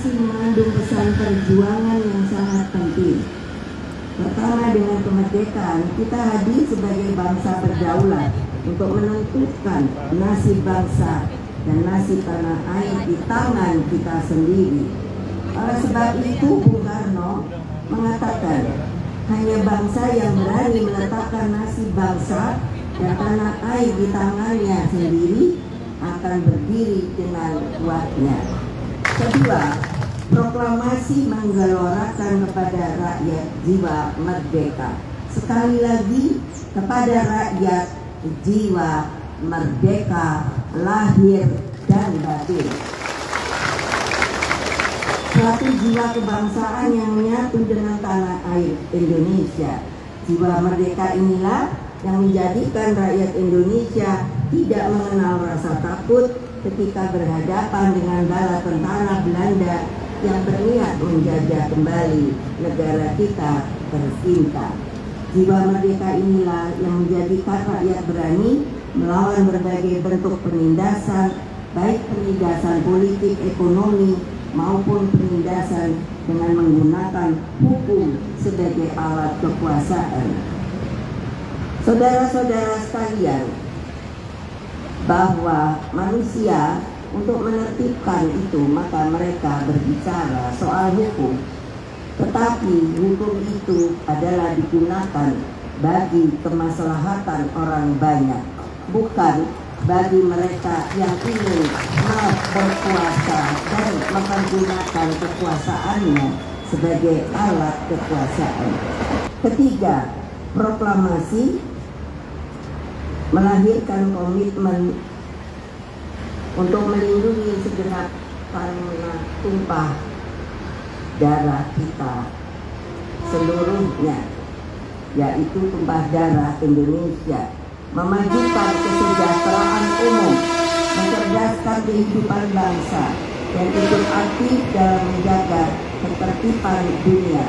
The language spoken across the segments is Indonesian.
proklamasi mengandung pesan perjuangan yang sangat penting. Pertama, dengan kemerdekaan kita hadir sebagai bangsa berdaulat untuk menentukan nasib bangsa dan nasib tanah air di tangan kita sendiri. Oleh sebab itu Bung Karno mengatakan, hanya bangsa yang berani meletakkan nasib bangsa dan tanah air di tangannya sendiri akan berdiri dengan kuatnya. Kedua, proklamasi menggelorakan kepada rakyat jiwa merdeka. Sekali lagi, kepada rakyat jiwa merdeka lahir dan batin. Suatu jiwa kebangsaan yang menyatu dengan tanah air Indonesia. Jiwa merdeka inilah yang menjadikan rakyat Indonesia tidak mengenal rasa takut ketika berhadapan dengan bala tentara Belanda yang berniat menjajah kembali negara kita tercinta. Jiwa merdeka inilah yang menjadikan rakyat berani melawan berbagai bentuk penindasan, baik penindasan politik, ekonomi, maupun penindasan dengan menggunakan hukum sebagai alat kekuasaan. Saudara-saudara sekalian, bahwa manusia untuk menertibkan itu maka mereka berbicara soal hukum, tetapi hukum itu adalah digunakan bagi kemaslahatan orang banyak, bukan bagi mereka yang ingin berkuasa dan mempergunakan kekuasaannya sebagai alat kekuasaan. Ketiga, proklamasi melahirkan komitmen untuk melindungi segenap tanah tumpah darah kita seluruhnya, yaitu tumpah darah Indonesia, memajukan kesejahteraan umum, mencerdaskan kehidupan bangsa, dan ikut aktif dalam menjaga ketertiban dunia.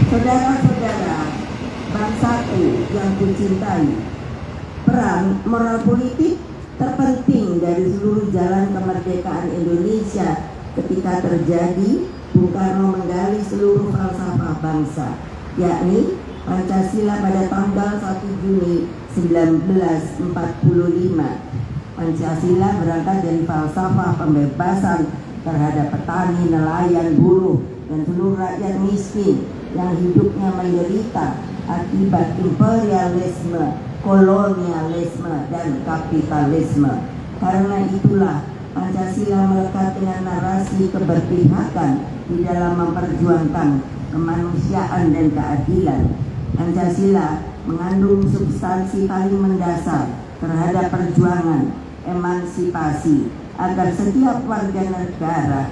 Saudara-saudara, bangsaku yang kucintai, peran moral politik terpenting dari seluruh jalan kemerdekaan Indonesia ketika terjadi, Bung Karno menggali seluruh falsafah bangsa, yakni Pancasila pada tanggal 1 Juni 1945. Pancasila berangkat dari falsafah pembebasan terhadap petani, nelayan, buruh, dan seluruh rakyat miskin yang hidupnya menderita akibat imperialisme, kolonialisme, dan kapitalisme. Karena itulah Pancasila melekat dengan narasi keberpihakan di dalam memperjuangkan kemanusiaan dan keadilan. Pancasila mengandung substansi paling mendasar terhadap perjuangan emansipasi agar setiap warga negara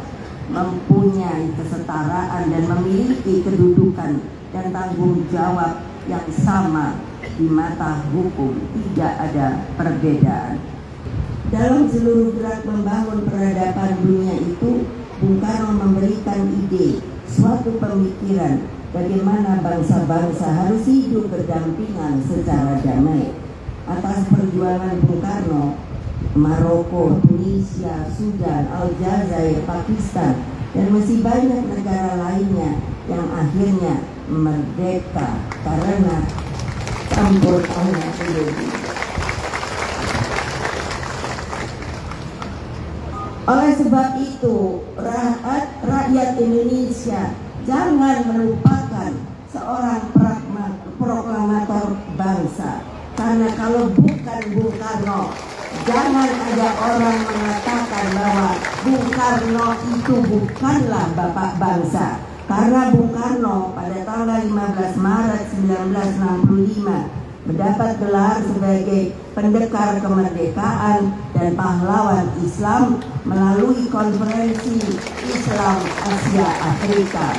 mempunyai kesetaraan dan memiliki kedudukan dan tanggung jawab yang sama di mata hukum, tidak ada perbedaan. Dalam seluruh gerak membangun peradaban dunia itu, Bung Karno memberikan ide, suatu pemikiran bagaimana bangsa-bangsa harus hidup berdampingan secara damai. Atas perjuangan Bung Karno, Maroko, Tunisia, Sudan, Aljazair, Pakistan, dan masih banyak negara lainnya yang akhirnya merdeka karena campur tangan ideologi. Oleh sebab itu, rakyat Indonesia jangan melupakan seorang proklamator bangsa. Karena kalau bukan Bung Karno, jangan ada orang mengatakan bahwa Bung Karno itu bukanlah bapak bangsa. Karena Bung Karno pada tanggal 15 Maret 1965 mendapat gelar sebagai pendekar kemerdekaan dan pahlawan Islam melalui konferensi Islam Asia Afrika.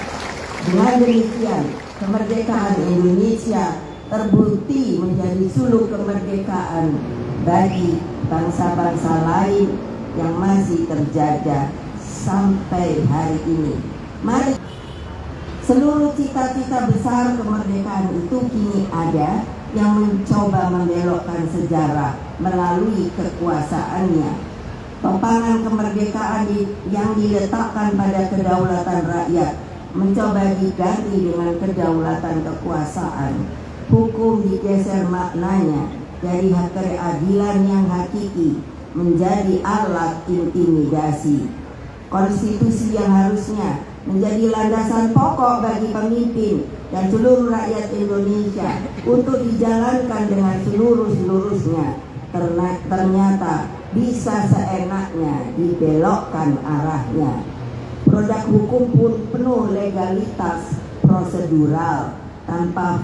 Dengan demikian, kemerdekaan Indonesia terbukti menjadi suluk kemerdekaan bagi bangsa-bangsa lain yang masih terjajah sampai hari ini. Mari, seluruh cita-cita besar kemerdekaan itu kini ada yang mencoba membelokkan sejarah melalui kekuasaannya. Topangan kemerdekaan yang diletakkan pada kedaulatan rakyat mencoba diganti dengan kedaulatan kekuasaan. Hukum digeser maknanya dari keadilan yang hakiki menjadi alat intimidasi. Konstitusi yang harusnya menjadi landasan pokok bagi pemimpin dan seluruh rakyat Indonesia untuk dijalankan dengan seluruh-seluruhnya ternyata bisa seenaknya dibelokkan arahnya. Produk hukum pun penuh legalitas prosedural tanpa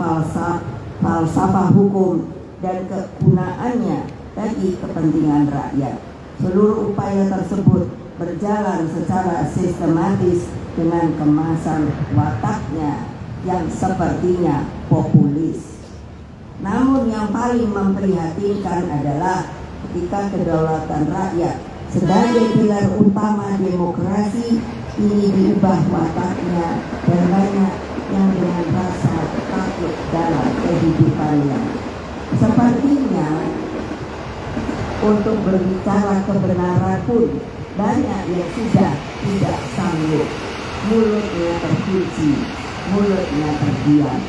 falsafah hukum dan kegunaannya bagi kepentingan rakyat. Seluruh upaya tersebut berjalan secara sistematis dengan kemasan wataknya yang sepertinya populis. Namun yang paling memprihatinkan adalah ketika kedaulatan rakyat sebagai pilar utama demokrasi ini diubah wataknya dan banyak yang dengan rasa takut dalam kehidupannya. Sepertinya untuk berbicara kebenaran pun banyak yang sudah tidak sanggup. Mulutnya terkunci, mulutnya terdiam.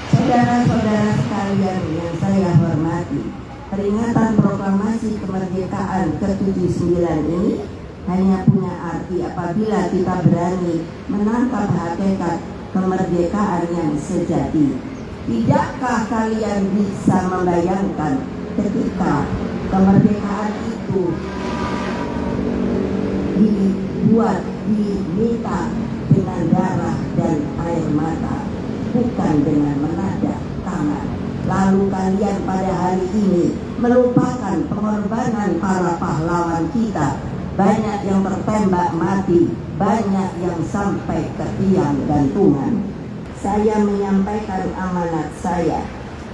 Saudara-saudara sekalian yang saya hormati, peringatan proklamasi kemerdekaan ke-79 ini hanya punya arti apabila kita berani menangkap hakikat kemerdekaan yang sejati. Tidakkah kalian bisa membayangkan ketika kemerdekaan itu diminta dengan darah dan air mata, bukan dengan menadak tangan. Lalu kalian pada hari ini melupakan pengorbanan para pahlawan kita. Banyak yang tertembak mati, banyak yang sampai ke tiang gantungan. Saya menyampaikan amanat saya.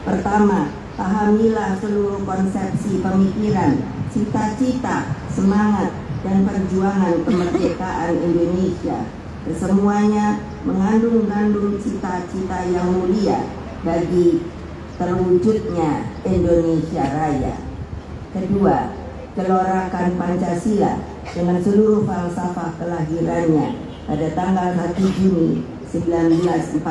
Pertama, pahamilah seluruh konsepsi pemikiran, cita-cita, semangat, dan perjuangan kemerdekaan Indonesia. Kesemuanya mengandung cita-cita yang mulia bagi terwujudnya Indonesia Raya. Kedua, gelorakan Pancasila dengan seluruh falsafah kelahirannya pada tanggal 1 Juni 1945.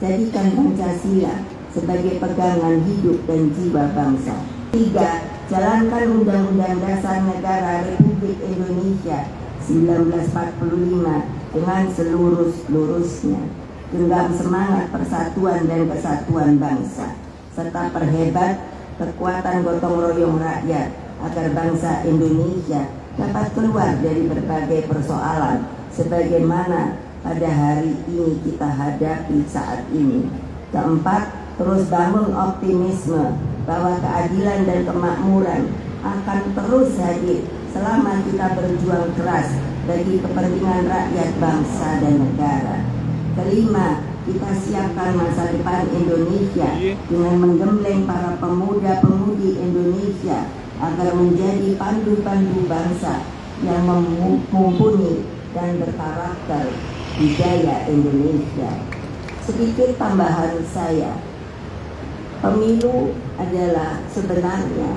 Jadikan Pancasila sebagai pegangan hidup dan jiwa bangsa. Tiga, jalankan Undang-Undang Dasar Negara Republik Indonesia 1945 dengan seluruh-seluruhnya. Genggam semangat persatuan dan kesatuan bangsa, serta perhebat kekuatan gotong royong rakyat agar bangsa Indonesia dapat keluar dari berbagai persoalan sebagaimana pada hari ini kita hadapi saat ini. Keempat, terus bangun optimisme bahwa keadilan dan kemakmuran akan terus hadir selama kita berjuang keras bagi kepentingan rakyat, bangsa, dan negara. Kelima, kita siapkan masa depan Indonesia dengan menggembleng para pemuda-pemudi Indonesia agar menjadi pandu-pandu bangsa yang mumpuni dan berkarakter budaya Indonesia. Sedikit tambahan saya, pemilu adalah sebenarnya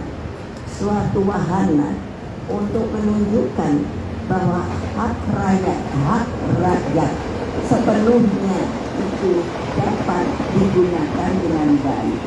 suatu wahana untuk menunjukkan bahwa hak rakyat sepenuhnya itu dapat digunakan dengan baik.